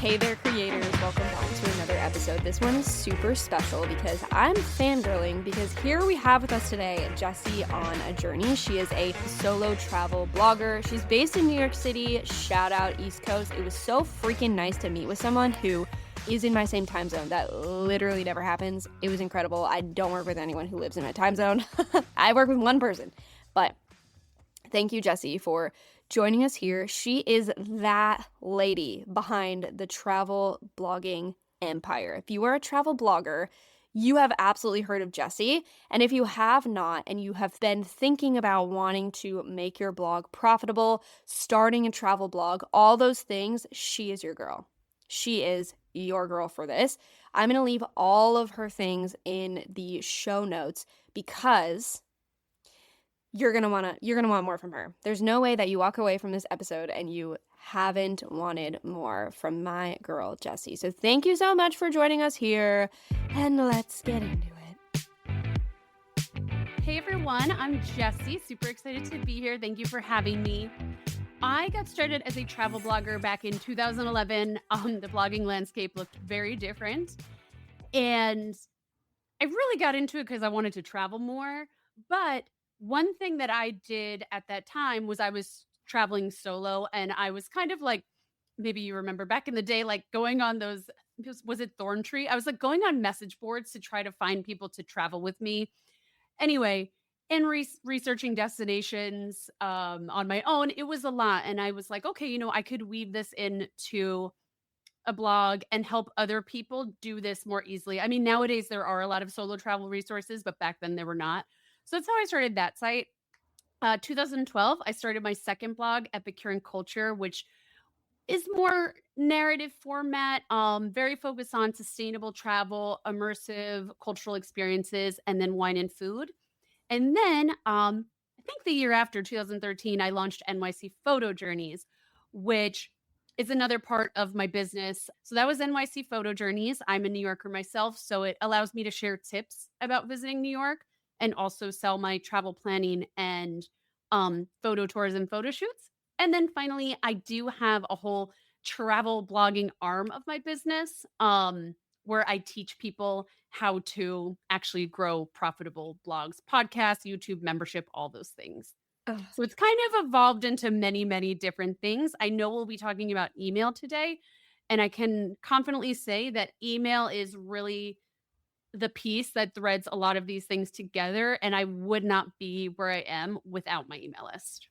Hey there, creators. Welcome back to another episode. This one is super special because I'm fangirling because here we have with us today Jessie on a journey. She is a solo travel blogger. She's based in New York City. Shout out East Coast. It was so freaking nice to meet with someone who is in my same time zone. That literally never happens. It was incredible. I don't work with anyone who lives in my time zone. I work with one person. But thank you, Jessie, for joining us here. She is that lady behind the travel blogging empire. If you are a travel blogger, you have absolutely heard of Jessie. And if you have not, and you have been thinking about wanting to make your blog profitable, starting a travel blog, all those things, she is your girl. She is your girl for this. I'm going to leave all of her things in the show notes because you're gonna want more from her. There's no way that you walk away from this episode and you haven't wanted more from my girl, Jessie. So thank you so much for joining us here, and let's get into it. Hey everyone, I'm Jessie. Super excited to be here. Thank you for having me. I got started as a travel blogger back in 2011. The blogging landscape looked very different. And I really got into it because I wanted to travel more. But one thing that I did at that time was I was traveling solo, and I was kind of like, maybe you remember back in the day, like going on those, was it Thorntree? I was like going on message boards to try to find people to travel with me. Anyway, in researching destinations on my own, it was a lot. And I was like, okay, I could weave this into a blog and help other people do this more easily. I mean, nowadays there are a lot of solo travel resources, but back then there were not. So that's how I started that site. 2012, I started my second blog, Epicure and Culture, which is more narrative format, very focused on sustainable travel, immersive cultural experiences, and then wine and food. And then I think the year after, 2013, I launched NYC Photo Journeys, which is another part of my business. So that was NYC Photo Journeys. I'm a New Yorker myself, so it allows me to share tips about visiting New York and also sell my travel planning and photo tours and photo shoots. And then finally, I do have a whole travel blogging arm of my business where I teach people how to actually grow profitable blogs, podcasts, YouTube membership, all those things. Ugh. So it's kind of evolved into many, many different things. I know we'll be talking about email today, and I can confidently say that email is really the piece that threads a lot of these things together, and I would not be where I am without my email list.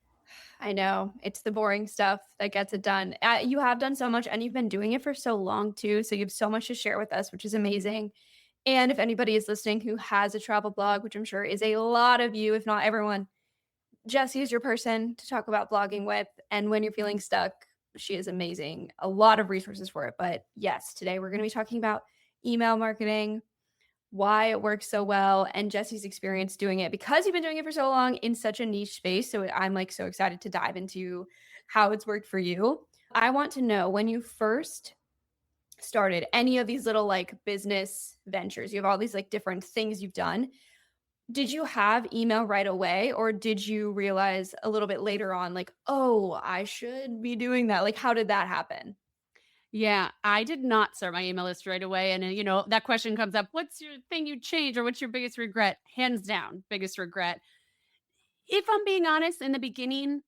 I know, it's the boring stuff that gets it done. You have done so much, and you've been doing it for so long too, so you have so much to share with us, which is amazing. And if anybody is listening who has a travel blog, which I'm sure is a lot of you, if not everyone, Jessie is your person to talk about blogging with. And when you're feeling stuck, she is amazing. A lot of resources for it. But yes, today we're going to be talking about email marketing, why it works so well, and Jessie's experience doing it because you've been doing it for so long in such a niche space. So I'm like so excited to dive into how it's worked for you. I want to know when you first started any of these little like business ventures, you have all these like different things you've done. Did you have email right away, or did you realize a little bit later on, like, oh, I should be doing that? Like, how did that happen? Yeah, I did not start my email list right away. And, that question comes up, what's your thing you changed or what's your biggest regret? Hands down, biggest regret. If I'm being honest, in the beginning,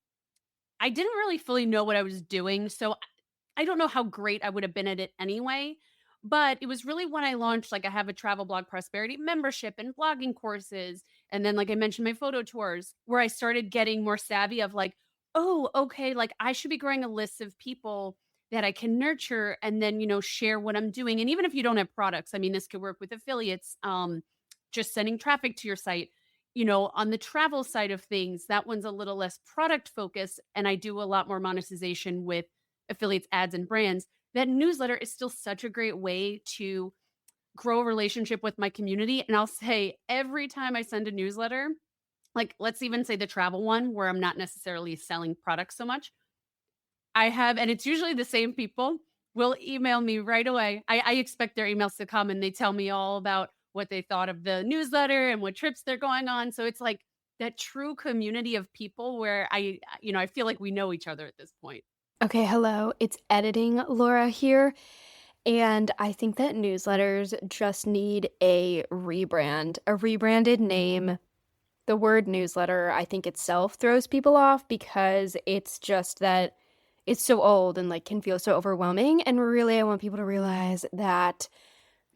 I didn't really fully know what I was doing. So I don't know how great I would have been at it anyway. But it was really when I launched, like I have a travel blog prosperity membership and blogging courses. And then, like I mentioned, my photo tours, where I started getting more savvy of like, oh, okay, like I should be growing a list of people that I can nurture and then, share what I'm doing. And even if you don't have products, I mean, this could work with affiliates, just sending traffic to your site. On the travel side of things, that one's a little less product focused. And I do a lot more monetization with affiliates, ads, and brands. That newsletter is still such a great way to grow a relationship with my community. And I'll say every time I send a newsletter, like let's even say the travel one where I'm not necessarily selling products so much, I have, and it's usually the same people, will email me right away. I expect their emails to come and they tell me all about what they thought of the newsletter and what trips they're going on. So it's like that true community of people where I feel like we know each other at this point. Okay, hello. It's editing Laura here. And I think that newsletters just need a rebrand, a rebranded name. The word newsletter, I think itself throws people off because it's just that it's so old and like can feel so overwhelming. And really, I want people to realize that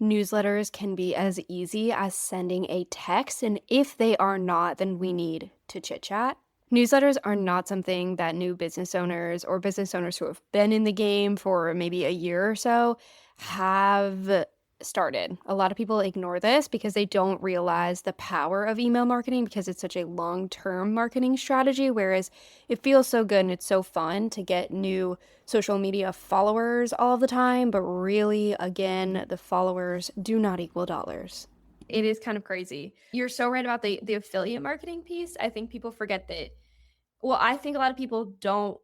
newsletters can be as easy as sending a text. And if they are not, then we need to chit chat. Newsletters are not something that new business owners or business owners who have been in the game for maybe a year or so have started. A lot of people ignore this because they don't realize the power of email marketing because it's such a long-term marketing strategy, whereas it feels so good and it's so fun to get new social media followers all the time, but really, again, the followers do not equal dollars. It is kind of crazy. You're so right about the affiliate marketing piece. I think people forget that. Well, I think a lot of people don't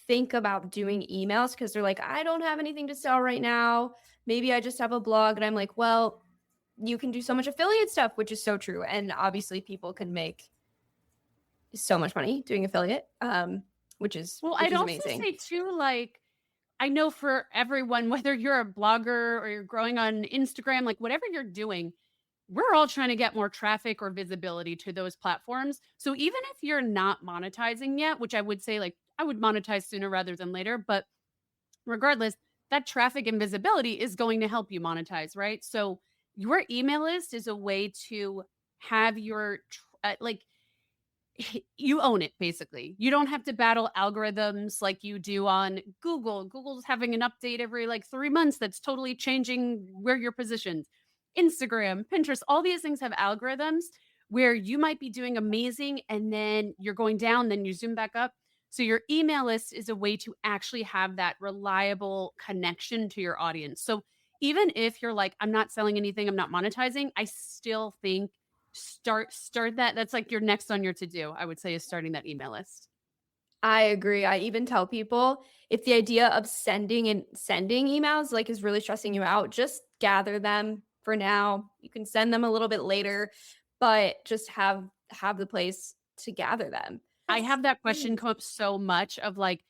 think about doing emails because they're like, I don't have anything to sell right now. Maybe I just have a blog. And I'm like, well, you can do so much affiliate stuff, which is so true. And obviously people can make so much money doing affiliate, which is I'd also amazing. say too, like, I know for everyone, whether you're a blogger or you're growing on Instagram, like whatever you're doing, we're all trying to get more traffic or visibility to those platforms. So even if you're not monetizing yet, which I would say, like, I would monetize sooner rather than later, but regardless, that traffic and visibility is going to help you monetize, right? So your email list is a way to have your like you own it basically. You don't have to battle algorithms like you do on Google. Google's having an update every like 3 months that's totally changing where you're positioned. Instagram, Pinterest, all these things have algorithms where you might be doing amazing and then you're going down, then you zoom back up. So your email list is a way to actually have that reliable connection to your audience. So even if you're like, I'm not selling anything, I'm not monetizing, I still think start that. That's like your next on your to do, I would say, is starting that email list. I agree. I even tell people if the idea of sending emails like is really stressing you out, just gather them for now. You can send them a little bit later, but just have the place to gather them. I have that question come up so much of like,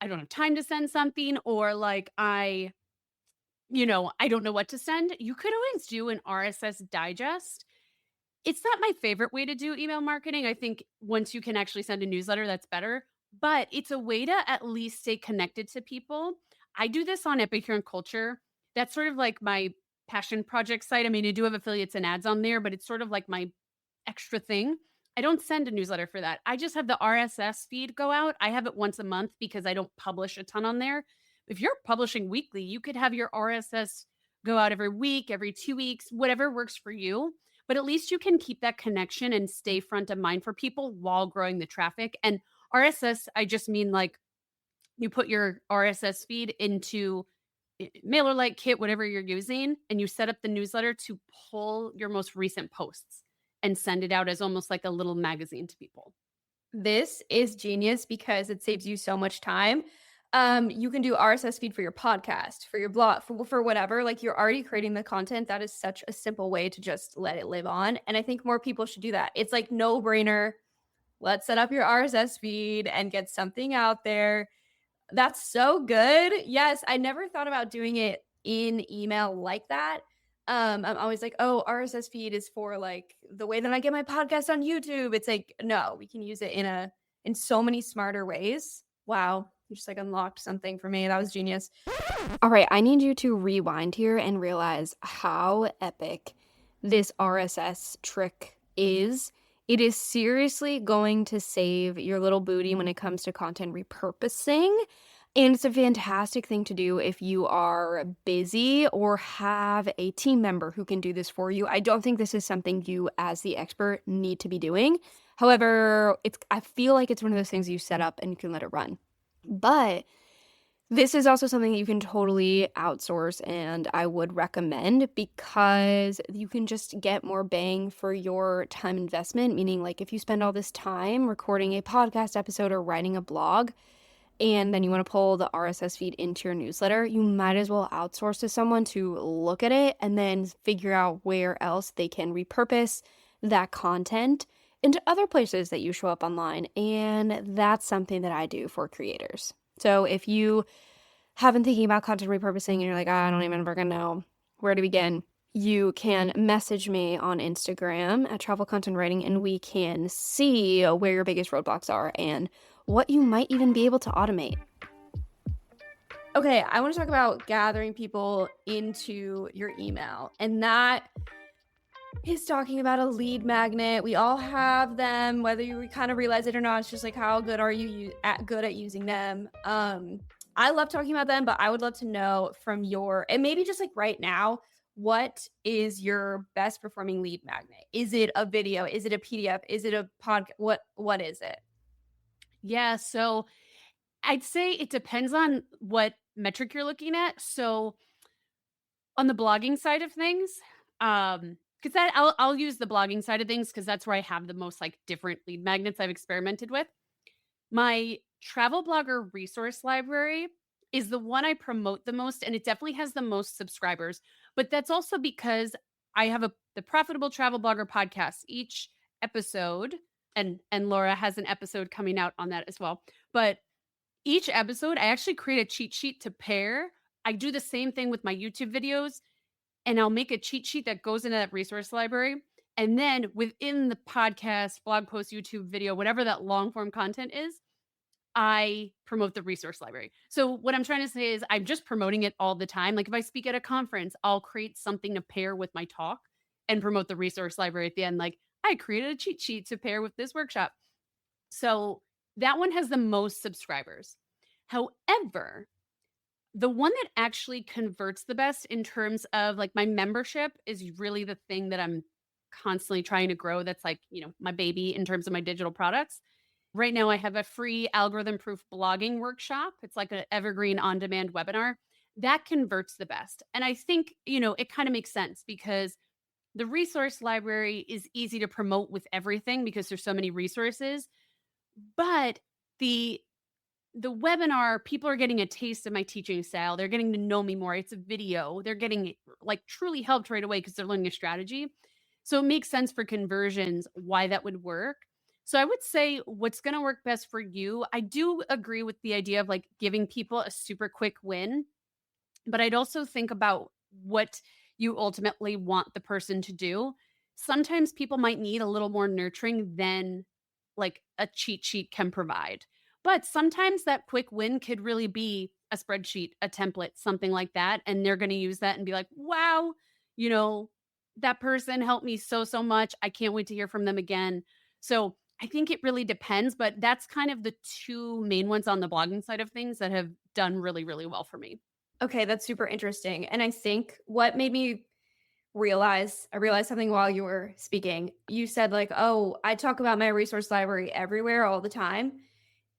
I don't have time to send something, or like I don't know what to send. You could always do an RSS digest. It's not my favorite way to do email marketing. I think once you can actually send a newsletter, that's better. But it's a way to at least stay connected to people. I do this on Epicure and Culture. That's sort of like my passion project site. I mean, I do have affiliates and ads on there, but it's sort of like my extra thing. I don't send a newsletter for that. I just have the RSS feed go out. I have it once a month because I don't publish a ton on there. If you're publishing weekly, you could have your RSS go out every week, every 2 weeks, whatever works for you. But at least you can keep that connection and stay front of mind for people while growing the traffic. And RSS, I just mean like you put your RSS feed into MailerLite Kit, whatever you're using, and you set up the newsletter to pull your most recent posts and send it out as almost like a little magazine to people. This is genius because it saves you so much time. You can do RSS feed for your podcast, for your blog, for whatever. Like you're already creating the content. That is such a simple way to just let it live on. And I think more people should do that. It's like no brainer. Let's set up your RSS feed and get something out there. That's so good. Yes, I never thought about doing it in email like that. I'm always like, oh, RSS feed is for like the way that I get my podcast on YouTube. It's like, no, we can use it in so many smarter ways. Wow, you just like unlocked something for me. That was genius. All right, I need you to rewind here and realize how epic this RSS trick is. It is seriously going to save your little booty when it comes to content repurposing. And it's a fantastic thing to do if you are busy or have a team member who can do this for you. I don't think this is something you, as the expert, need to be doing. However, I feel like it's one of those things you set up and you can let it run. But this is also something you can totally outsource, and I would recommend because you can just get more bang for your time investment. Meaning, like if you spend all this time recording a podcast episode or writing a blog, and then you want to pull the RSS feed into your newsletter, you might as well outsource to someone to look at it and then figure out where else they can repurpose that content into other places that you show up online. And that's something that I do for creators. So if you have been thinking about content repurposing and you're like, I don't even freaking know where to begin, you can message me on Instagram at Travel Content Writing, and we can see where your biggest roadblocks are and what you might even be able to automate. Okay, I want to talk about gathering people into your email, and that is talking about a lead magnet. We all have them, whether you kind of realize it or not. It's just like, how good are you good at using them? I love talking about them, but I would love to know from and maybe just like right now, what is your best performing lead magnet? Is it a video? Is it a PDF? Is it a podcast? What is it? Yeah, so I'd say it depends on what metric you're looking at. So on the blogging side of things, because I'll use the blogging side of things because that's where I have the most like different lead magnets I've experimented with. My travel blogger resource library is the one I promote the most, and it definitely has the most subscribers. But that's also because I have the Profitable Travel Blogger podcast. Each episode, and Laura has an episode coming out on that as well. But each episode, I actually create a cheat sheet to pair. I do the same thing with my YouTube videos, and I'll make a cheat sheet that goes into that resource library. And then within the podcast, blog post, YouTube video, whatever that long form content is, I promote the resource library. So what I'm trying to say is I'm just promoting it all the time. Like if I speak at a conference, I'll create something to pair with my talk and promote the resource library at the end. Like I created a cheat sheet to pair with this workshop. So that one has the most subscribers. However, the one that actually converts the best in terms of like my membership is really the thing that I'm constantly trying to grow. That's like, my baby in terms of my digital products. Right now, I have a free algorithm proof blogging workshop. It's like an evergreen on demand webinar that converts the best. And I think, it kind of makes sense because the resource library is easy to promote with everything because there's so many resources. But the webinar, people are getting a taste of my teaching style. They're getting to know me more. It's a video. They're getting like truly helped right away because they're learning a strategy. So it makes sense for conversions why that would work. So I would say what's going to work best for you. I do agree with the idea of like giving people a super quick win, but I'd also think about what you ultimately want the person to do. Sometimes people might need a little more nurturing than like a cheat sheet can provide. But sometimes that quick win could really be a spreadsheet, a template, something like that. And they're going to use that and be like, wow, you know, that person helped me so much. I can't wait to hear from them again. So I think it really depends, but that's kind of the two main ones on the blogging side of things that have done really, really well for me. Okay, that's super interesting. And I think what made me I realized something while you were speaking. You said like, oh, I talk about my resource library everywhere all the time.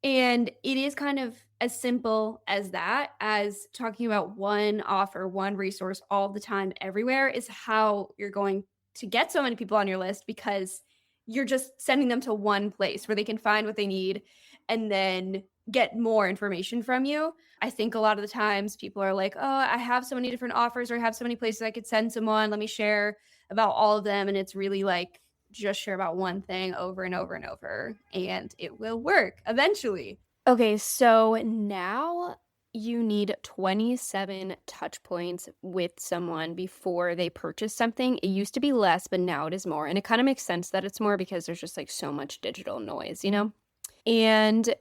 And it is kind of as simple as that, as talking about one offer, one resource all the time everywhere is how you're going to get so many people on your list because you're just sending them to one place where they can find what they need and then get more information from you. I think a lot of the times people are like, oh, I have so many different offers or I have so many places I could send someone. Let me share about all of them. And it's really like, just share about one thing over and over and over, and it will work eventually. Okay, so now you need 27 touch points with someone before they purchase something. It used to be less, but now it is more. And it kind of makes sense that it's more because there's just like so much digital noise, And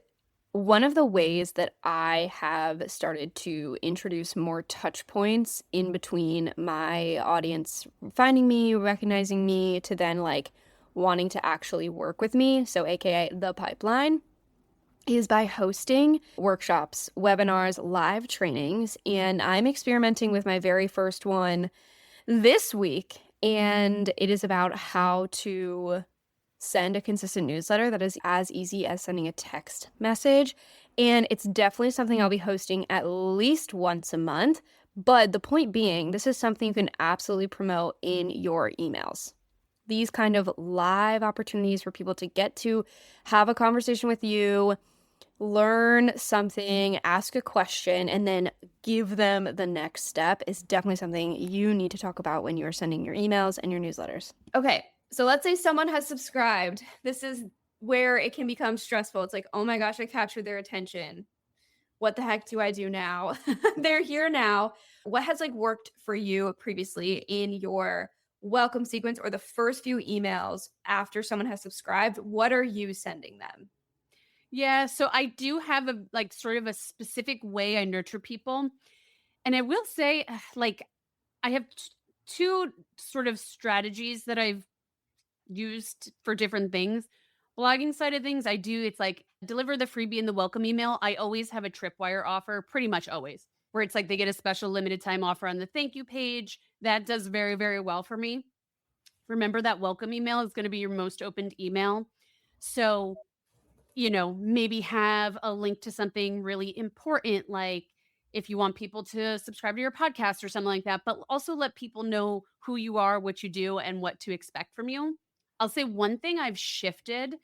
one of the ways that I have started to introduce more touch points in between my audience finding me, recognizing me, to then like wanting to actually work with me, so AKA the pipeline, is by hosting workshops, webinars, live trainings. And I'm experimenting with my very first one this week. And it is about how to send a consistent newsletter that is as easy as sending a text message. And it's definitely something I'll be hosting at least once a month. But the point being, this is something you can absolutely promote in your emails. These kind of live opportunities for people to get to have a conversation with you, learn something, ask a question, and then give them the next step is definitely something you need to talk about when you're sending your emails and your newsletters. Okay, so let's say someone has subscribed. This is where it can become stressful. It's like, oh my gosh, I captured their attention. what the heck do I do now? They're here now. What has like worked for you previously in your welcome sequence or the first few emails after someone has subscribed? What are you sending them? Yeah, so I do have a like sort of a specific way I nurture people. And I will say like I have two sort of strategies that I've used for different things. Blogging side of things, I do it's like deliver the freebie in the welcome email. I always have a tripwire offer, pretty much always, where it's like they get a special limited time offer on the thank you page. That does very, very well for me. Remember that welcome email is going to be your most opened email. So, maybe have a link to something really important, like if you want people to subscribe to your podcast or something like that, but also let people know who you are, what you do, and what to expect from you. I'll say one thing I've shifted.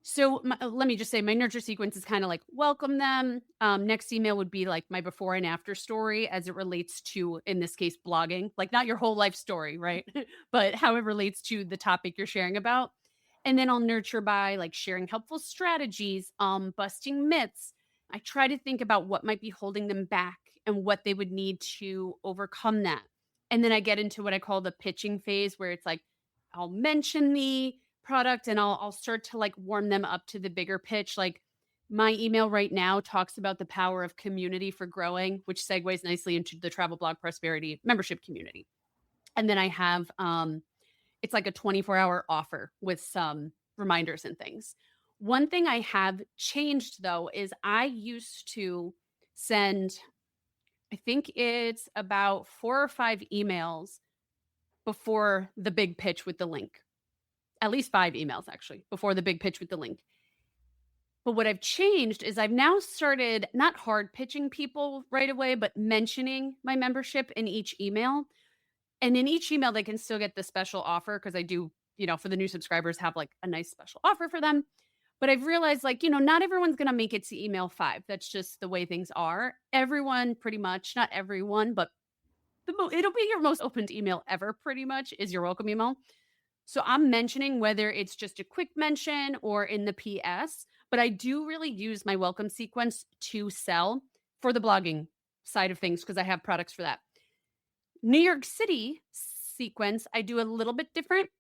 So let me just say my nurture sequence is kind of like welcome them. Next email would be like my before and after story as it relates to, in this case, blogging, like not your whole life story, right? But how it relates to the topic you're sharing about. And then I'll nurture by like sharing helpful strategies, busting myths. I try to think about what might be holding them back and what they would need to overcome that. And then I get into what I call the pitching phase where it's like, I'll mention the product and I'll start to like warm them up to the bigger pitch. Like my email right now talks about the power of community for growing, which segues nicely into the travel blog prosperity membership community. And then I have it's like a 24-hour offer with some reminders and things. One thing I have changed though is I used to send, I think it's about 4 or 5 emails before the big pitch with the link. At least 5 emails actually before the big pitch with the link. But what I've changed is I've now started not hard pitching people right away, but mentioning my membership in each email. And in each email, they can still get the special offer because I do, for the new subscribers, have like a nice special offer for them. But I've realized, like, not everyone's going to make it to email 5. That's just the way things are. Everyone, pretty much, not everyone, but it'll be your most opened email ever, pretty much, is your welcome email. So I'm mentioning whether it's just a quick mention or in the PS, but I do really use my welcome sequence to sell for the blogging side of things because I have products for that. New York City sequence, I do a little bit different.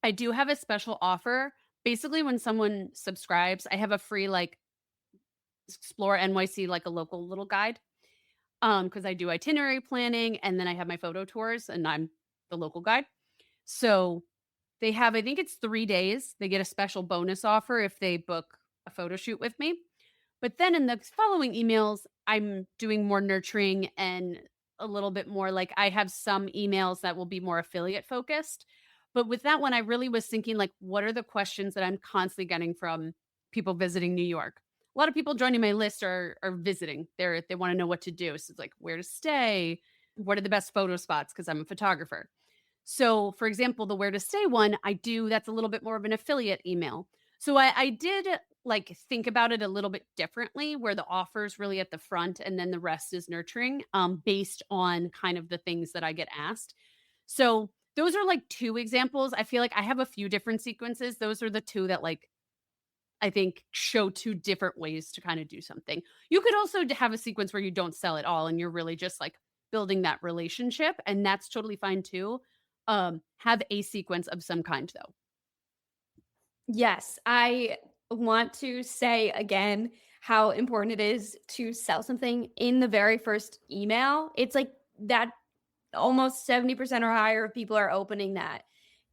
I do have a special offer. Basically, when someone subscribes, I have a free like Explore NYC, like a local little guide. Because I do itinerary planning and then I have my photo tours and I'm the local guide. So they have, I think it's 3 days. They get a special bonus offer if they book a photo shoot with me. But then in the following emails, I'm doing more nurturing and a little bit more like I have some emails that will be more affiliate focused. But with that one, I really was thinking like, what are the questions that I'm constantly getting from people visiting New York? A lot of people joining my list are visiting. They want to know what to do. So it's like where to stay, what are the best photo spots because I'm a photographer. So, for example, the where to stay one, that's a little bit more of an affiliate email. So I did like think about it a little bit differently where the offer is really at the front and then the rest is nurturing based on kind of the things that I get asked. So those are like 2 examples. I feel like I have a few different sequences. Those are the 2 that like I think show 2 different ways to kind of do something. You could also have a sequence where you don't sell at all and you're really just like building that relationship and that's totally fine too. Have a sequence of some kind though. Yes, I want to say again how important it is to sell something in the very first email. It's like that almost 70% or higher of people are opening that.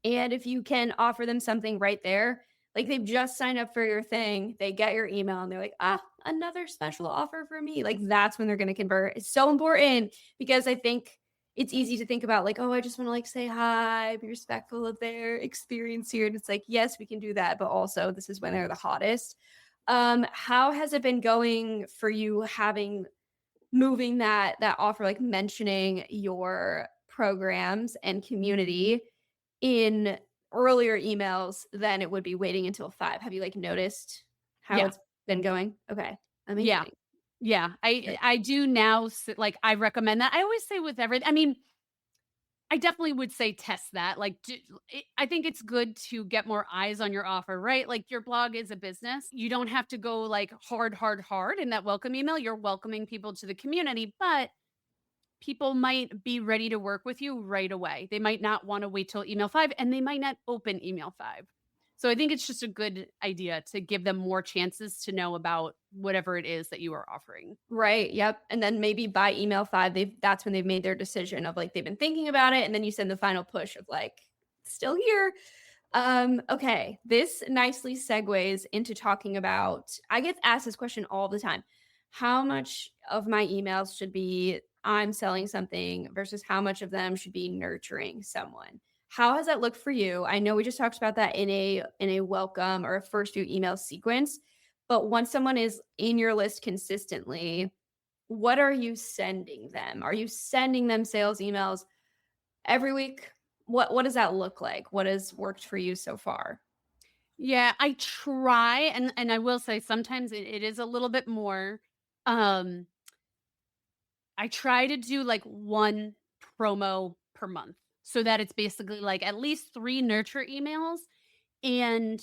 And if you can offer them something right there, like they've just signed up for your thing, they get your email and they're like, another special offer for me. Like that's when they're going to convert. It's so important because I think it's easy to think about like, oh, I just want to like say hi, be respectful of their experience here. And it's like, yes, we can do that. But also this is when they're the hottest. How has it been going for you having moving that offer, like mentioning your programs and community in earlier emails than it would be waiting until 5? Have you, like, noticed how Yeah. it's been going? Okay, Yeah. amazing. Yeah. Good. I do now like I recommend that. I always say with everything. I mean, I definitely would say test that. Like, I think it's good to get more eyes on your offer, right? Like, your blog is a business. You don't have to go like hard, hard, hard in that welcome email. You're welcoming people to the community, but people might be ready to work with you right away. They might not want to wait till email 5 and they might not open email 5. So I think it's just a good idea to give them more chances to know about whatever it is that you are offering. Right. Yep. And then maybe by email 5, that's when they've made their decision of like they've been thinking about it. And then you send the final push of like, still here. Okay. This nicely segues into talking about, I get asked this question all the time. How much of my emails should be I'm selling something versus how much of them should be nurturing someone? How has that looked for you? I know we just talked about that in a welcome or a first few email sequence, but once someone is in your list consistently, what are you sending them? Are you sending them sales emails every week? What does that look like? What has worked for you so far? Yeah, I try, and I will say sometimes it is a little bit more. Um, I try to do like one promo per month so that it's basically like at least 3 nurture emails and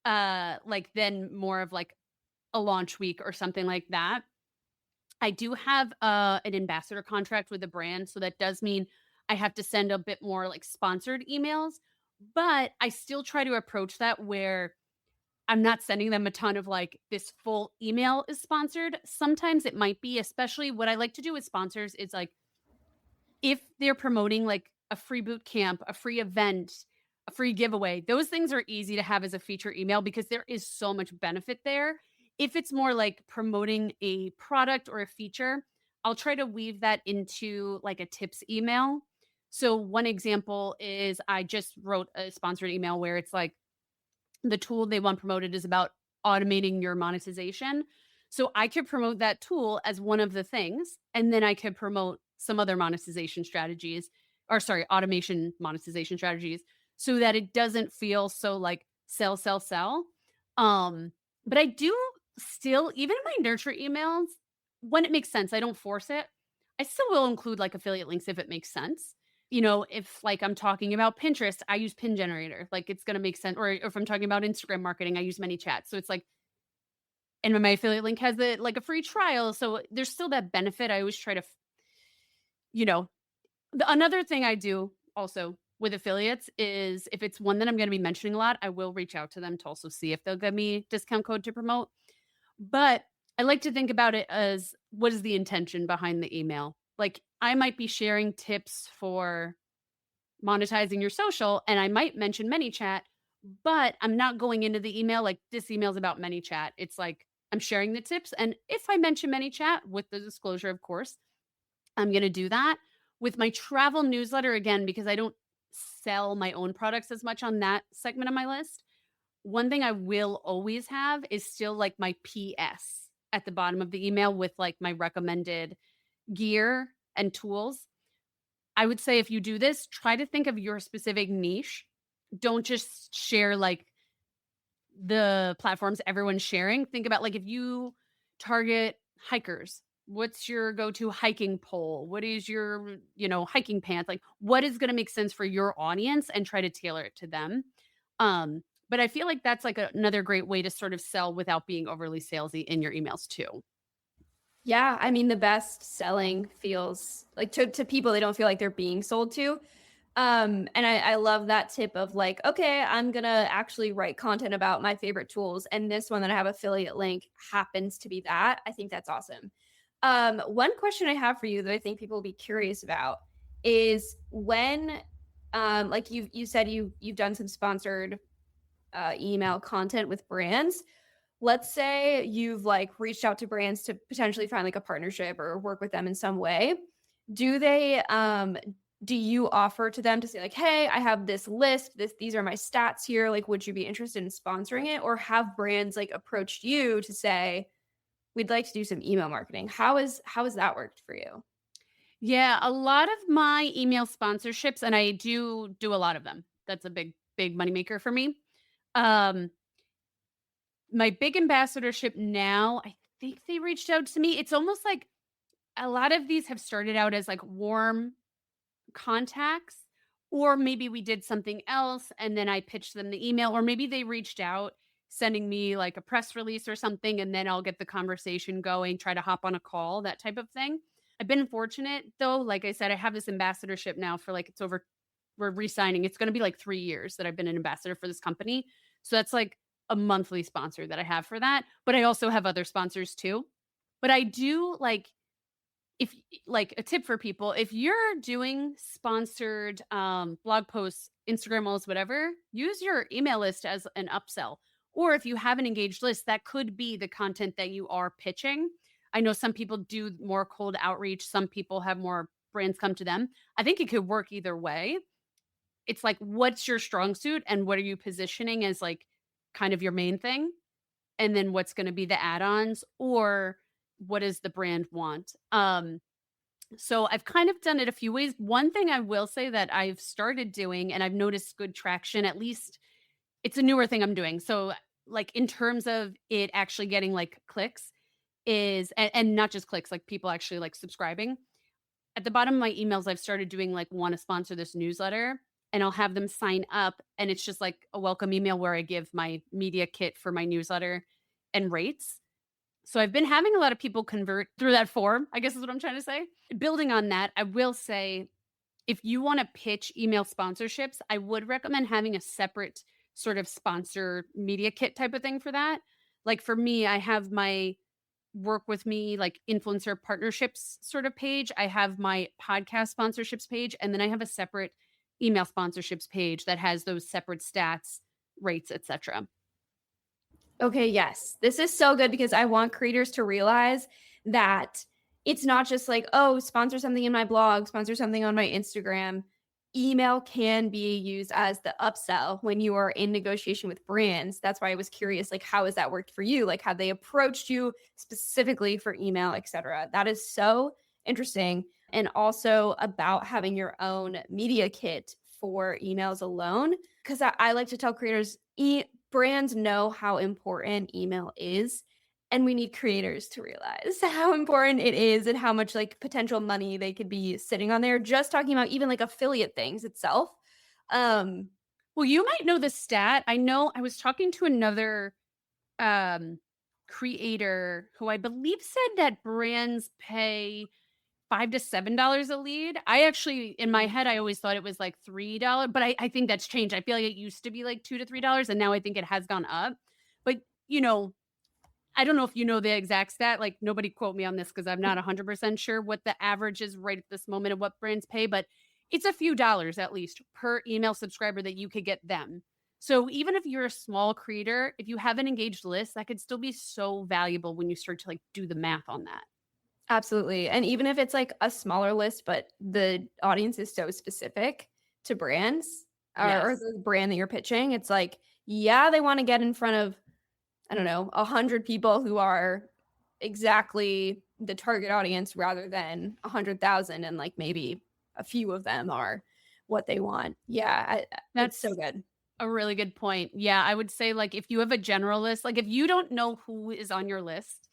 like then more of like a launch week or something like that. I do have an ambassador contract with a brand, so that does mean I have to send a bit more like sponsored emails, but I still try to approach that where I'm not sending them a ton of like this full email is sponsored. Sometimes it might be, especially what I like to do with sponsors is like if they're promoting like a free boot camp, a free event, a free giveaway, those things are easy to have as a feature email because there is so much benefit there. If it's more like promoting a product or a feature, I'll try to weave that into like a tips email. So, one example is I just wrote a sponsored email where it's like, the tool they want promoted is about automating your monetization. So I could promote that tool as one of the things, and then I could promote some other monetization strategies, or sorry, automation monetization strategies, so that it doesn't feel so like sell, sell, sell. Um, but I do still, even in my nurture emails, when it makes sense, I don't force it. I still will include like affiliate links if it makes sense. If like I'm talking about Pinterest, I use pin generator. Like it's gonna make sense. Or if I'm talking about Instagram marketing, I use ManyChat. So it's like, and my affiliate link has the like a free trial. So there's still that benefit. I always try to, you know, another thing I do also with affiliates is if it's one that I'm gonna be mentioning a lot, I will reach out to them to also see if they'll give me discount code to promote. But I like to think about it as what is the intention behind the email? Like I might be sharing tips for monetizing your social and I might mention ManyChat, but I'm not going into the email like this email's about ManyChat. It's like I'm sharing the tips. And if I mention ManyChat with the disclosure, of course, I'm going to do that with my travel newsletter again, because I don't sell my own products as much on that segment of my list. One thing I will always have is still like my PS at the bottom of the email with like my recommended gear and tools. I would say if you do this, try to think of your specific niche. Don't just share like the platforms everyone's sharing. Think about like if you target hikers, what's your go-to hiking pole? What is your, hiking pants? Like what is going to make sense for your audience and try to tailor it to them. But I feel like that's like another great way to sort of sell without being overly salesy in your emails too. Yeah, I mean, the best selling feels like to people, they don't feel like they're being sold to. And I love that tip of like, okay, I'm gonna actually write content about my favorite tools, and this one that I have affiliate link happens to be that. I think that's awesome. One question I have for you that I think people will be curious about is when, like you said you've done some sponsored email content with brands. Let's say you've like reached out to brands to potentially find like a partnership or work with them in some way. Do they do you offer to them to say like, hey, I have this list, these are my stats here, like would you be interested in sponsoring it? Or have brands like approached you to say, we'd like to do some email marketing? How has that worked for you? Yeah, a lot of my email sponsorships, and I do a lot of them. That's a big moneymaker for me. Um, my big ambassadorship now, I think they reached out to me. It's almost like a lot of these have started out as like warm contacts. Or maybe we did something else and then I pitched them the email, or maybe they reached out sending me like a press release or something, and then I'll get the conversation going, try to hop on a call, that type of thing. I've been fortunate though. Like I said, I have this ambassadorship now for like, it's over, we're re-signing. It's going to be like 3 years that I've been an ambassador for this company. So that's like a monthly sponsor that I have for that. But I also have other sponsors too. But I do like, if like a tip for people, if you're doing sponsored blog posts, Instagram reels, whatever, use your email list as an upsell. Or if you have an engaged list, that could be the content that you are pitching. I know some people do more cold outreach, some people have more brands come to them. I think it could work either way. It's like, what's your strong suit and what are you positioning as like kind of your main thing? And then what's going to be the add-ons, or what does the brand want? So I've kind of done it a few ways. One thing I will say that I've started doing and I've noticed good traction, at least it's a newer thing I'm doing. So like in terms of it actually getting like clicks is, and not just clicks, like people actually like subscribing. At the bottom of my emails, I've started doing like, want to sponsor this newsletter, and I'll have them sign up. And it's just like a welcome email where I give my media kit for my newsletter and rates. So I've been having a lot of people convert through that form, I guess is what I'm trying to say. Building on that, I will say if you want to pitch email sponsorships, I would recommend having a separate sort of sponsor media kit type of thing for that. Like for me, I have my work with me like influencer partnerships sort of page. I have my podcast sponsorships page, and then I have a separate email sponsorships page that has those separate stats, rates, etc. Okay, yes. This is so good because I want creators to realize that it's not just like, oh, sponsor something in my blog, sponsor something on my Instagram. Email can be used as the upsell when you are in negotiation with brands. That's why I was curious, like, how has that worked for you? Like, have they approached you specifically for email, etc.? That is so interesting. And also about having your own media kit for emails alone. Because I like to tell creators, brands know how important email is, and we need creators to realize how important it is and how much like potential money they could be sitting on there, just talking about even like affiliate things itself. um Well, you might know the stat. I know I was talking to another um creator who I believe said that brands pay $5 to $7 a lead. I actually, in my head, I always thought it was like $3, but I think that's changed. I feel like it used to be like $2 to $3, and now I think it has gone up. But you know, I don't know if you know the exact stat. Like nobody quote me on this because I'm not 100% sure what the average is right at this moment of what brands pay, but it's a few dollars at least per email subscriber that you could get them. So even if you're a small creator, if you have an engaged list, that could still be so valuable when you start to like do the math on that. Absolutely. And even if it's like a smaller list, but the audience is so specific to brands or Yes. the brand that you're pitching, it's like, yeah, they want to get in front of, I don't know, 100 people who are exactly the target audience rather than 100,000. And like maybe a few of them are what they want. Yeah, it's so That's good. a really good point. Yeah, I would say like if you have a general list, like if you don't know who is on your list,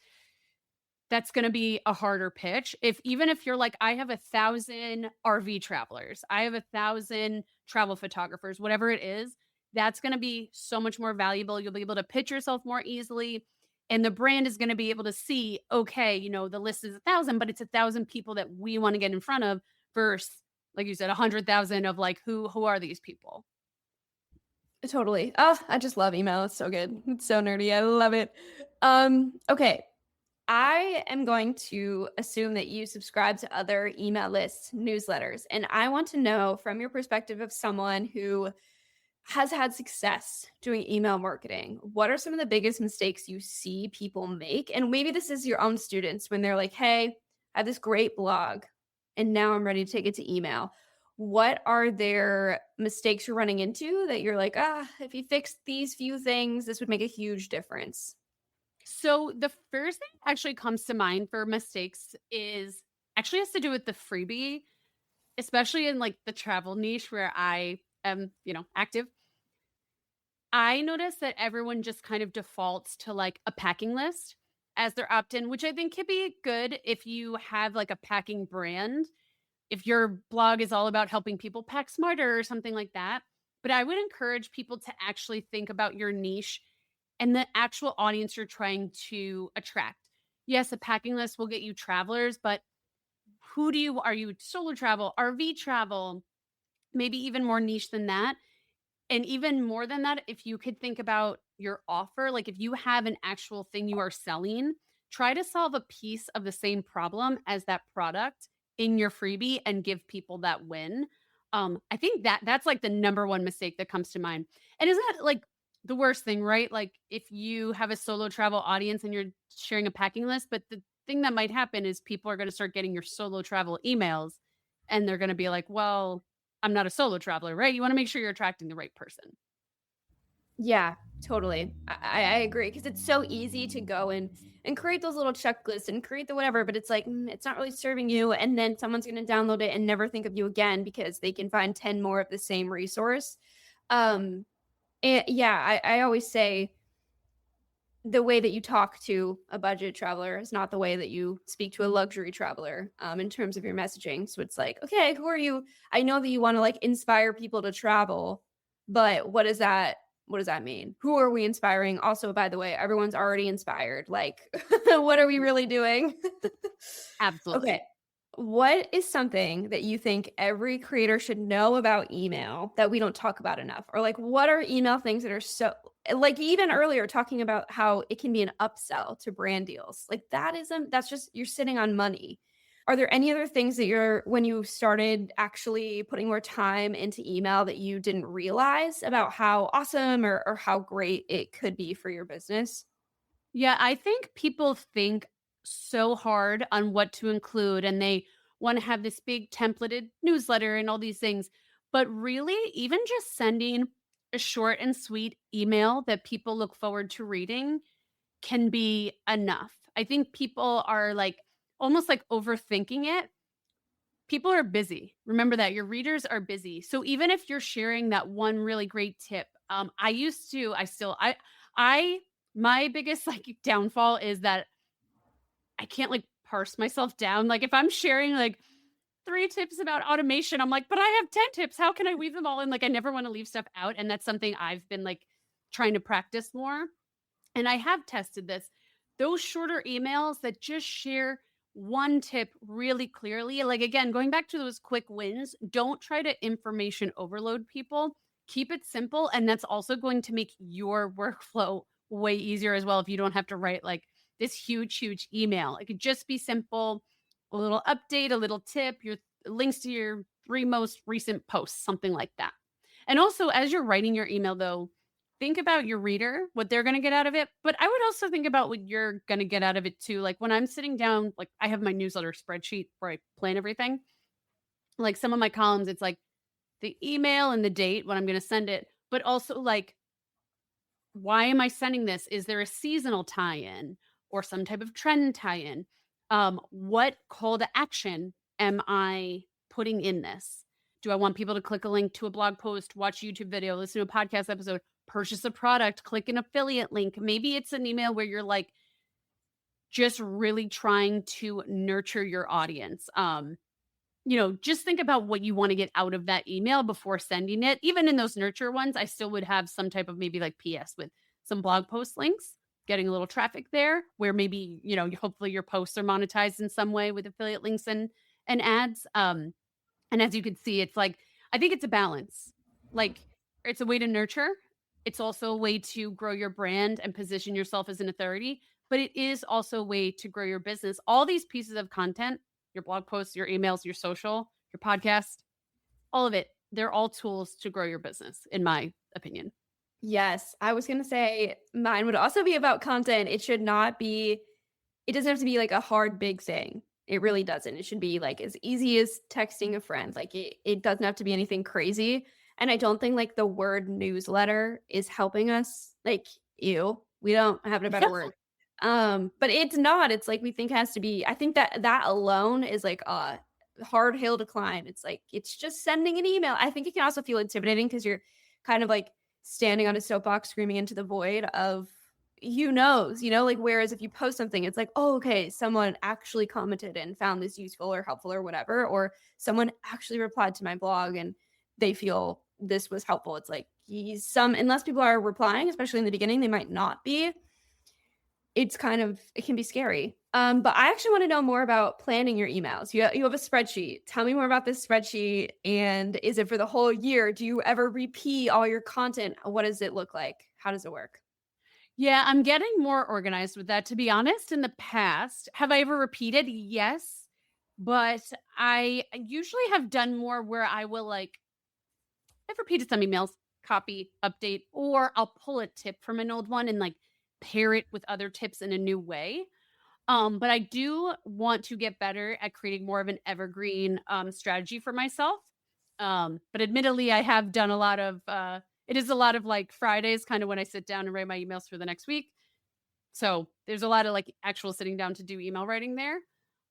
that's going to be a harder pitch. If even if you're like, I have 1,000 RV travelers, I have 1,000 travel photographers, whatever it is, that's going to be so much more valuable. You'll be able to pitch yourself more easily. And the brand is going to be able to see, okay, the list is 1,000, but it's 1,000 people that we want to get in front of versus, like you said, 100,000 of like, who are these people? Totally. Oh, I just love email. It's so good. It's so nerdy. I love it. Okay. I am going to assume that you subscribe to other email lists, newsletters, and I want to know from your perspective of someone who has had success doing email marketing, what are some of the biggest mistakes you see people make? And maybe this is your own students when they're like, hey, I have this great blog and now I'm ready to take it to email. What are their mistakes you're running into that you're like, if you fixed these few things, this would make a huge difference? So the first thing that actually comes to mind for mistakes is actually has to do with the freebie, especially in like the travel niche where I am, active. I noticed that everyone just kind of defaults to like a packing list as their opt-in, which I think could be good if you have like a packing brand. if your blog is all about helping people pack smarter or something like that. But I would encourage people to actually think about your niche and the actual audience you're trying to attract. Yes, a packing list will get you travelers, but are you solo travel, RV travel, maybe even more niche than that? And even more than that, if you could think about your offer, like if you have an actual thing you are selling, try to solve a piece of the same problem as that product in your freebie and give people that win. I think that's like the number one mistake that comes to mind. And isn't that like the worst thing, right? Like if you have a solo travel audience and you're sharing a packing list, but the thing that might happen is people are going to start getting your solo travel emails and they're going to be like, well, I'm not a solo traveler, right? You wanna make sure you're attracting the right person. Yeah, totally. I agree because it's so easy to go and create those little checklists and create the whatever, but it's like it's not really serving you. And then someone's going to download it and never think of you again because they can find 10 more of the same resource. Um, and yeah, I always say the way that you talk to a budget traveler is not the way that you speak to a luxury traveler in terms of your messaging. So it's like, okay, who are you? I know that you want to like inspire people to travel, but what does that mean? Who are we inspiring? Also, by the way, everyone's already inspired. Like, what are we really doing? Okay. Absolutely. What is something that you think every creator should know about email that we don't talk about enough? Or like what are email things that are so like even earlier talking about how it can be an upsell to brand deals. Like that's just you're sitting on money. Are there any other things that you're when you started actually putting more time into email that you didn't realize about how awesome or how great it could be for your business? Yeah, I think people think so hard on what to include and they wanna have this big templated newsletter and all these things. But really, even just sending a short and sweet email that people look forward to reading can be enough. I think people are like almost like overthinking it. People are busy. Remember that your readers are busy. So even if you're sharing that one really great tip, I used to, I still, I, my biggest like downfall is that I can't like parse myself down. Like if I'm sharing like 3 tips about automation, I'm like, but I have 10 tips. How can I weave them all in? Like I never want to leave stuff out. And that's something I've been like trying to practice more. And I have tested this. Those shorter emails that just share one tip really clearly, like again, going back to those quick wins, don't try to information overload people. Keep it simple. And that's also going to make your workflow way easier as well if you don't have to write like this huge, huge email. It could just be simple, a little update, a little tip, your links to your 3 most recent posts, something like that. And also, as you're writing your email, though, think about your reader, what they're going to get out of it. But I would also think about what you're going to get out of it too. Like when I'm sitting down, like I have my newsletter spreadsheet where I plan everything. Like some of my columns, it's like the email and the date when I'm going to send it, but also like, why am I sending this? Is there a seasonal tie in or some type of trend tie in? What call to action am I putting in this? Do I want people to click a link to a blog post, watch a YouTube video, listen to a podcast episode, purchase a product, click an affiliate link? Maybe it's an email where you're like just really trying to nurture your audience. Just think about what you want to get out of that email before sending it. Even in those nurture ones, I still would have some type of maybe like PS with some blog post links, getting a little traffic there where maybe, hopefully your posts are monetized in some way with affiliate links and ads. And as you can see, it's like, I think it's a balance. Like, it's a way to nurture. It's also a way to grow your brand and position yourself as an authority, but it is also a way to grow your business. All these pieces of content, your blog posts, your emails, your social, your podcast, all of it, they're all tools to grow your business, in my opinion. Yes, I was gonna say mine would also be about content. It doesn't have to be like a hard big thing. It really doesn't. It should be like as easy as texting a friend. Like it doesn't have to be anything crazy. And I don't think like the word newsletter is helping us. Like, ew, we don't have a better word. But it's not. It's like we think it has to be. I think that alone is like a hard hill to climb. It's like it's just sending an email. I think it can also feel intimidating because you're kind of like standing on a soapbox screaming into the void of who knows, like, whereas if you post something, it's like, oh, okay, someone actually commented and found this useful or helpful or whatever, or someone actually replied to my blog and they feel this was helpful. It's like unless people are replying, especially in the beginning, they might not be. It can be scary. But I actually want to know more about planning your emails. You have a spreadsheet. Tell me more about this spreadsheet. And is it for the whole year? Do you ever repeat all your content? What does it look like? How does it work? Yeah, I'm getting more organized with that, to be honest. In the past, have I ever repeated? Yes. But I usually have done more where I will I've repeated some emails, copy, update, or I'll pull a tip from an old one and pair it with other tips in a new way. But I do want to get better at creating more of an evergreen strategy for myself. But admittedly, I have done a lot of it is a lot of Fridays, kind of when I sit down and write my emails for the next week. So there's a lot of actual sitting down to do email writing there.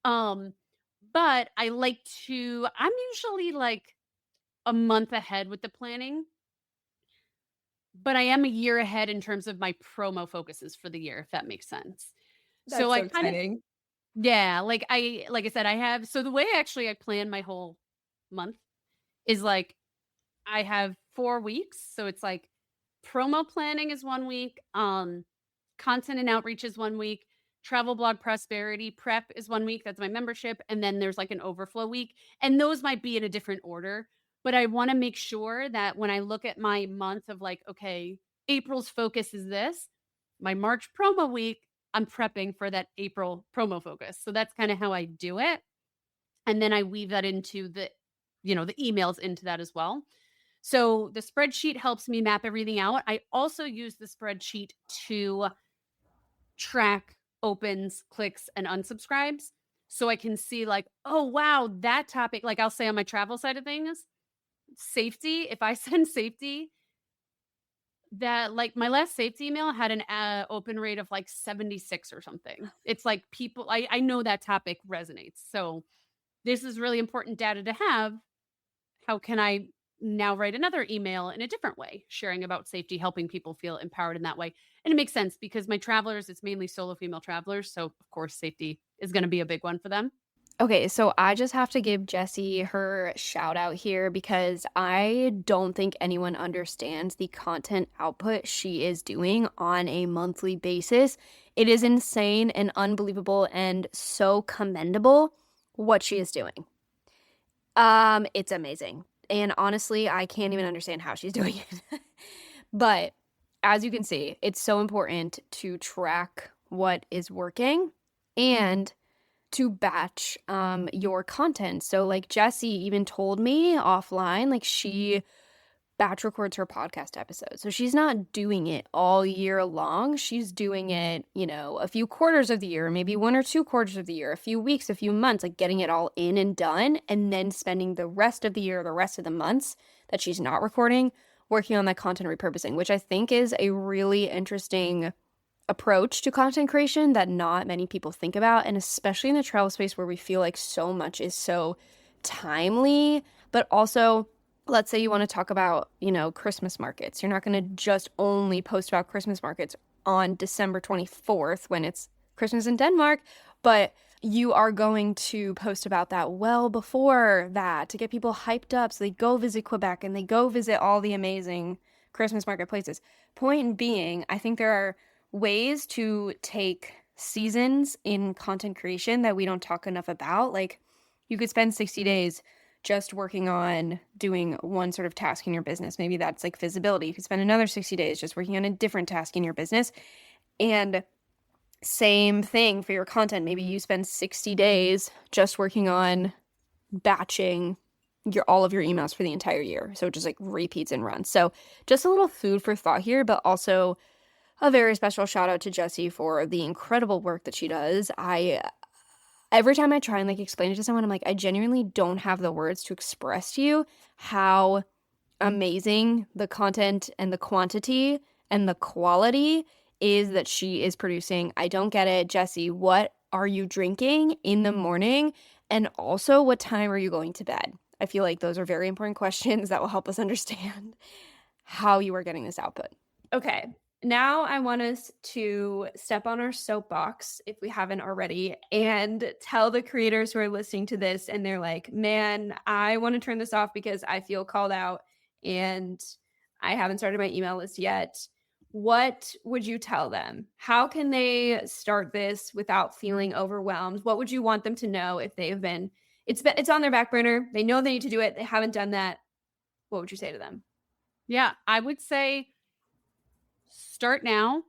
Um, but I'm usually a month ahead with the planning, but I am a year ahead in terms of my promo focuses for the year, if that makes sense. So That's I so kind of exciting. yeah, like I said, I have so the way actually I plan my whole month is I have 4 weeks. So it's promo planning is 1 week, content and outreach is 1 week, travel blog prosperity prep is 1 week. That's my membership. And then there's an overflow week. And those might be in a different order. But I want to make sure that when I look at my month of okay, April's focus is this, my March promo week, I'm prepping for that April promo focus. So that's kind of how I do it. And then I weave that into the emails into that as well. So the spreadsheet helps me map everything out. I also use the spreadsheet to track opens, clicks, and unsubscribes. So I can see oh, wow, that topic, I'll say on my travel side of things, safety. If I send safety, that my last safety email had an open rate of 76 or something. It's people, I know that topic resonates. So this is really important data to have. How can I now write another email in a different way, sharing about safety, helping people feel empowered in that way? And it makes sense because my travelers, it's mainly solo female travelers. So of course, safety is going to be a big one for them. Okay, so I just have to give Jessie her shout out here because I don't think anyone understands the content output she is doing on a monthly basis. It is insane and unbelievable and so commendable what she is doing. It's amazing. And honestly, I can't even understand how she's doing it. But as you can see, it's so important to track what is working and to batch your content. So Jessie even told me offline, she batch records her podcast episodes. So she's not doing it all year long. She's doing it, a few quarters of the year, maybe 1 or 2 quarters of the year, a few weeks, a few months, getting it all in and done, and then spending the rest of the year, the rest of the months that she's not recording, working on that content repurposing, which I think is a really interesting approach to content creation that not many people think about, and especially in the travel space where we feel like so much is so timely, but also let's say you want to talk about, Christmas markets. You're not going to just only post about Christmas markets on December 24th when it's Christmas in Denmark, but you are going to post about that well before that to get people hyped up so they go visit Quebec and they go visit all the amazing Christmas market places. Point being, I think there are ways to take seasons in content creation that we don't talk enough about. You could spend 60 days just working on doing one sort of task in your business. Maybe that's visibility. You could spend another 60 days just working on a different task in your business. And same thing for your content. Maybe you spend 60 days just working on batching all of your emails for the entire year. So it just repeats and runs. So just a little food for thought here, but also a very special shout out to Jessie for the incredible work that she does. Every time I try and explain it to someone, I'm I genuinely don't have the words to express to you how amazing the content and the quantity and the quality is that she is producing. I don't get it. Jessie, what are you drinking in the morning? And also, what time are you going to bed? I feel like those are very important questions that will help us understand how you are getting this output. Okay. Now I want us to step on our soapbox, if we haven't already, and tell the creators who are listening to this and they're like, man, I want to turn this off because I feel called out and I haven't started my email list yet. What would you tell them? How can they start this without feeling overwhelmed? What would you want them to know if they've it's on their back burner. They know they need to do it. They haven't done that. What would you say to them? Yeah, I would say start now.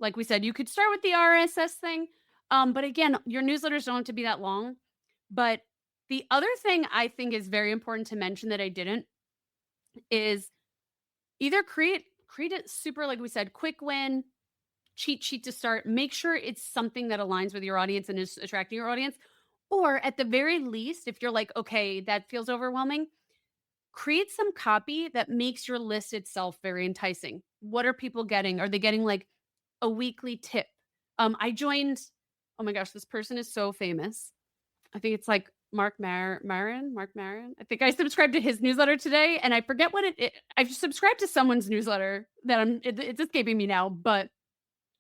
Like we said, you could start with the RSS thing. But again, your newsletters don't have to be that long. But the other thing I think is very important to mention that I didn't is either create it super, like we said, quick win, cheat sheet to start. Make sure it's something that aligns with your audience and is attracting your audience. Or at the very least, if you're like, okay, that feels overwhelming, create some copy that makes your list itself very enticing. What are people getting? Are they getting like a weekly tip? I joined, oh my gosh, this person is so famous. I think it's like Mark Maron. I think I subscribed to his newsletter today and I forget what I've subscribed to someone's newsletter that it's escaping me now, but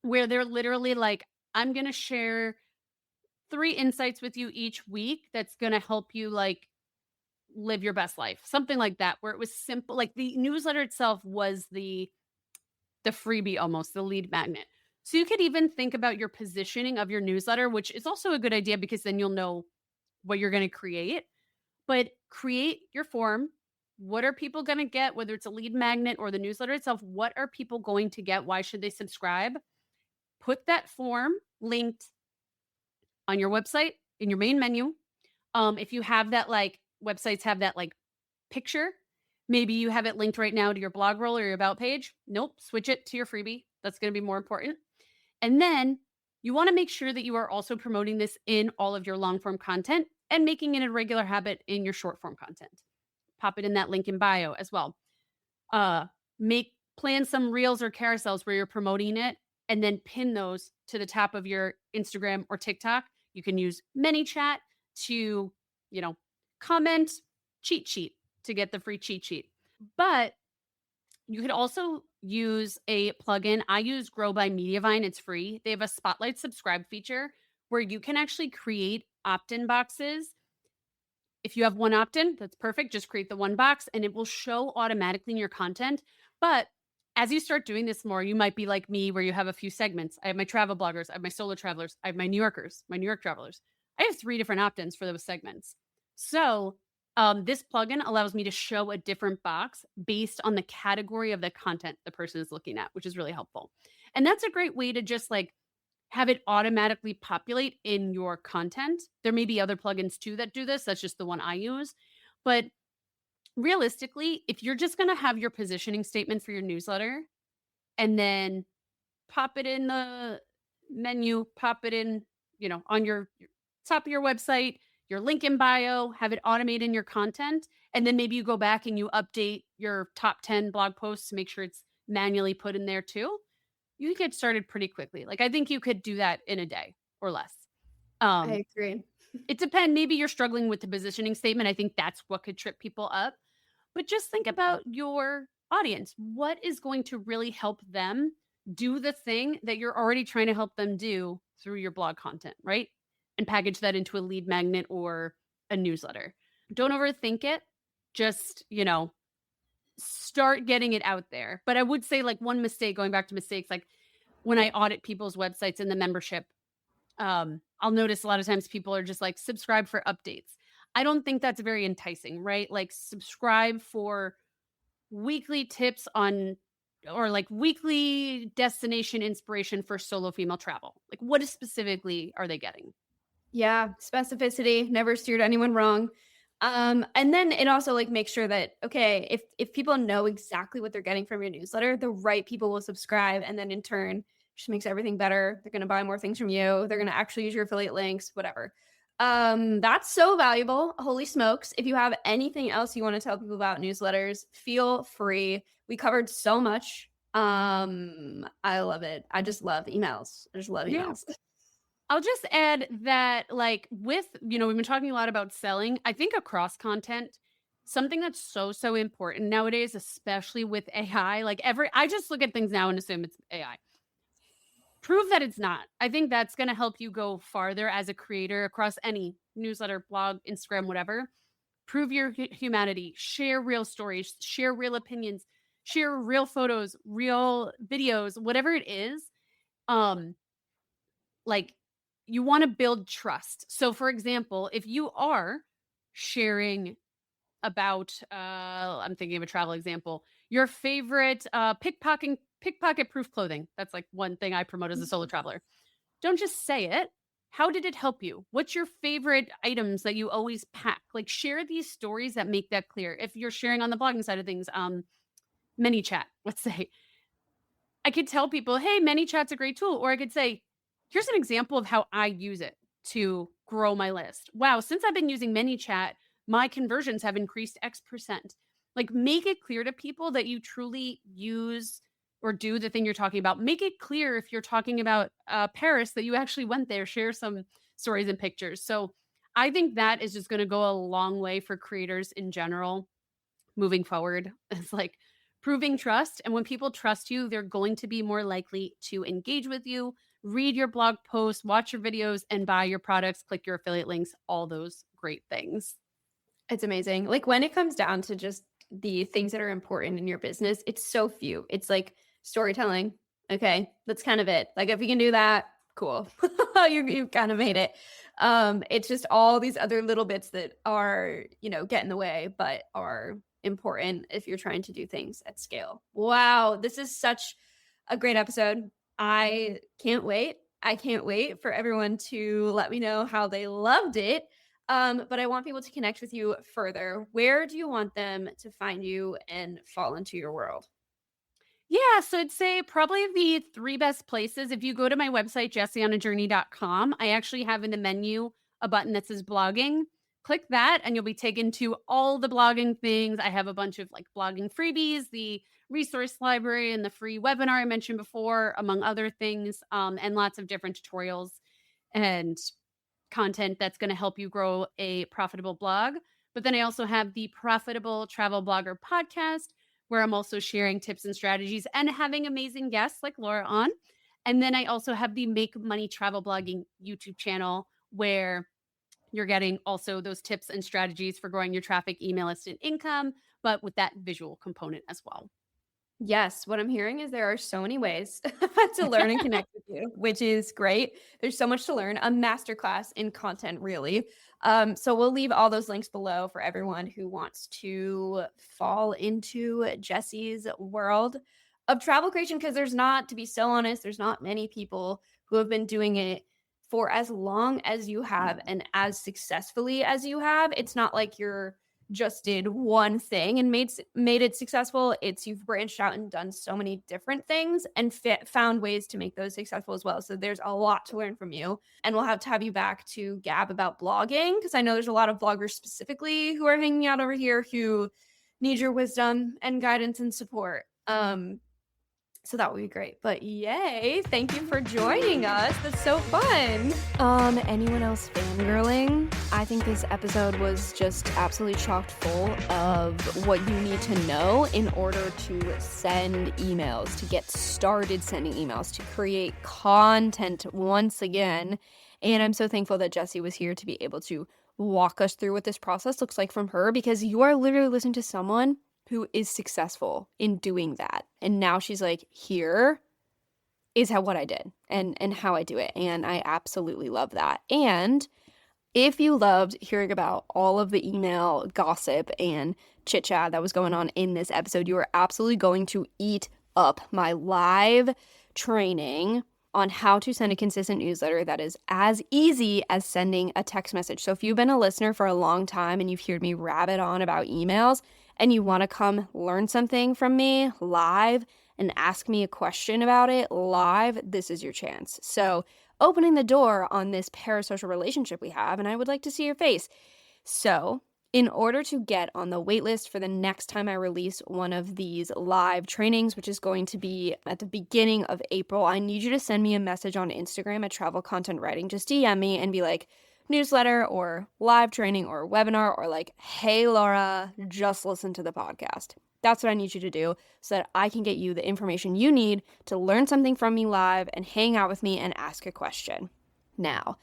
where they're literally like, I'm going to share 3 insights with you each week that's going to help you like live your best life. Something like that, where it was simple. Like the newsletter itself was the freebie, almost the lead magnet. So you could even think about your positioning of your newsletter, which is also a good idea because then you'll know what you're going to create. But create your form. What are people going to get, whether it's a lead magnet or the newsletter itself? What are people going to get? Why should they subscribe? Put that form linked on your website in your main menu. If you have that, like websites have that like picture, maybe you have it linked right now to your blog roll or your about page. Nope, switch it to your freebie. That's going to be more important. And then you want to make sure that you are also promoting this in all of your long form content and making it a regular habit in your short form content. Pop it in that link in bio as well. Plan some reels or carousels where you're promoting it and then pin those to the top of your Instagram or TikTok. You can use ManyChat to, comment cheat sheet to get the free cheat sheet. But you could also use a plugin. I use Grow by Mediavine. It's free. They have a Spotlight subscribe feature where you can actually create opt-in boxes. If you have one opt-in, that's perfect. Just create the one box and it will show automatically in your content. But as you start doing this more, you might be like me where you have a few segments. I have my travel bloggers, I have my solo travelers, I have my New Yorkers, my New York travelers. I have 3 different opt-ins for those segments. So this plugin allows me to show a different box based on the category of the content the person is looking at, which is really helpful. And that's a great way to just like have it automatically populate in your content. There may be other plugins too that do this. That's just the one I use. But realistically, if you're just going to have your positioning statement for your newsletter and then pop it in the menu, pop it in, on your top of your website, your link in bio, have it automate in your content. And then maybe you go back and you update your top 10 blog posts to make sure it's manually put in there too. You can get started pretty quickly. Like I think you could do that in a day or less. I agree. It depends. Maybe you're struggling with the positioning statement. I think that's what could trip people up. But just think about your audience. What is going to really help them do the thing that you're already trying to help them do through your blog content, right? And package that into a lead magnet or a newsletter. Don't overthink it. Just, start getting it out there. But I would say like one mistake, going back to mistakes, like when I audit people's websites in the membership, I'll notice a lot of times people are just like subscribe for updates. I don't think that's very enticing, right? Like subscribe for weekly tips on or like weekly destination inspiration for solo female travel. Like what specifically are they getting? Yeah, specificity, never steered anyone wrong. And then it also like makes sure that, okay, if people know exactly what they're getting from your newsletter, the right people will subscribe. And then in turn, just makes everything better. They're going to buy more things from you. They're going to actually use your affiliate links, whatever. That's so valuable. Holy smokes. If you have anything else you want to tell people about newsletters, feel free. We covered so much. I love it. I just love emails. I just love emails. Yeah. I'll just add that like with, we've been talking a lot about selling. I think across content, Something that's so important nowadays, especially with AI, like I just look at things now and assume it's AI. Prove that it's not. I think that's going to help you go farther as a creator across any newsletter, blog, Instagram, whatever. Prove your humanity, share real stories, share real opinions, share real photos, real videos, whatever it is. Um, like you want to build trust. So for example, if you are sharing about I'm thinking of a travel example, your favorite pickpocket proof clothing. That's like one thing I promote as a solo traveler. Don't just say it. How did it help you? What's your favorite items that you always pack? Like share these stories that make that clear. If you're sharing on the blogging side of things, ManyChat, let's say, I could tell people, hey, ManyChat's a great tool. Or I could say, here's an example of how I use it to grow my list. Wow, since I've been using ManyChat, my conversions have increased X%. Like make it clear to people that you truly use or do the thing you're talking about. Make it clear if you're talking about Paris that you actually went there. Share some stories and pictures. So I think that is just going to go a long way for creators in general moving forward. It's like proving trust. And when people trust you, they're going to be more likely to engage with you, read your blog posts, watch your videos, and buy your products, click your affiliate links, all those great things. It's amazing. Like when it comes down to just the things that are important in your business, it's so few. It's like storytelling. Okay, that's kind of it. Like if you can do that, cool. You kind of made it. It's just all these other little bits that are, get in the way, but are important if you're trying to do things at scale. Wow, this is such a great episode. I can't wait. I can't wait for everyone to let me know how they loved it. But I want people to connect with you further. Where do you want them to find you and fall into your world? Yeah, so I'd say probably the 3 best places. If you go to my website, jessieonajourney.com, I actually have in the menu a button that says blogging. Click that and you'll be taken to all the blogging things. I have a bunch of like blogging freebies, the resource library and the free webinar I mentioned before, among other things, and lots of different tutorials and content that's going to help you grow a profitable blog. But then I also have the Profitable Travel Blogger podcast, where I'm also sharing tips and strategies and having amazing guests like Laura on. And then I also have the Make Money Travel Blogging YouTube channel, where you're getting also those tips and strategies for growing your traffic, email list, and income, but with that visual component as well. Yes, what I'm hearing is there are so many ways to learn and connect with you, which is great. There's so much to learn, a masterclass in content, really. So we'll leave all those links below for everyone who wants to fall into Jessie's world of travel creation, because to be so honest, there's not many people who have been doing it for as long as you have and as successfully as you have. It's not like you're just did one thing and made it successful. It's you've branched out and done so many different things and found ways to make those successful as well. So there's a lot to learn from you, and we'll have to have you back to gab about blogging, because I know there's a lot of bloggers specifically who are hanging out over here who need your wisdom and guidance and support. So that would be great. But yay, thank you for joining us. That's so fun. Anyone else fangirling? I think this episode was just absolutely chock full of what you need to know in order to send emails, to get started sending emails, to create content once again. And I'm so thankful that Jessie was here to be able to walk us through what this process looks like from her, because you are literally listening to someone who is successful in doing that. And now she's like, here is what I did and how I do it. And I absolutely love that. And if you loved hearing about all of the email gossip and chit chat that was going on in this episode, you are absolutely going to eat up my live training on how to send a consistent newsletter that is as easy as sending a text message. So if you've been a listener for a long time and you've heard me rabbit on about emails, and you want to come learn something from me live and ask me a question about it live, this is your chance. So opening the door on this parasocial relationship we have, and I would like to see your face. So in order to get on the waitlist for the next time I release one of these live trainings, which is going to be at the beginning of April, I need you to send me a message on Instagram at Travel Content Writing. Just DM me and be like, newsletter or live training or webinar or like, hey, Laura, just listen to the podcast. That's what I need you to do so that I can get you the information you need to learn something from me live and hang out with me and ask a question. Now,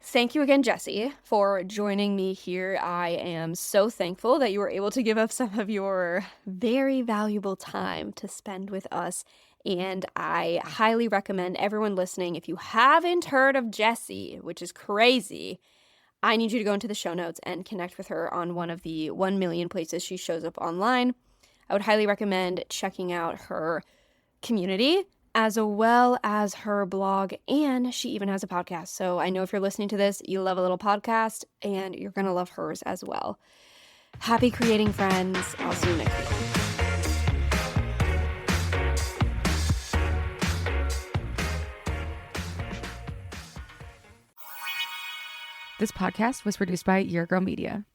thank you again, Jessie, for joining me here. I am so thankful that you were able to give up some of your very valuable time to spend with us. And I highly recommend everyone listening, if you haven't heard of Jessie, which is crazy, I need you to go into the show notes and connect with her on one of the 1 million places she shows up online. I would highly recommend checking out her community as well as her blog, and she even has a podcast. So I know if you're listening to this, you love a little podcast, and you're going to love hers as well. Happy creating, friends. I'll see you next week. This podcast was produced by Your Girl Media.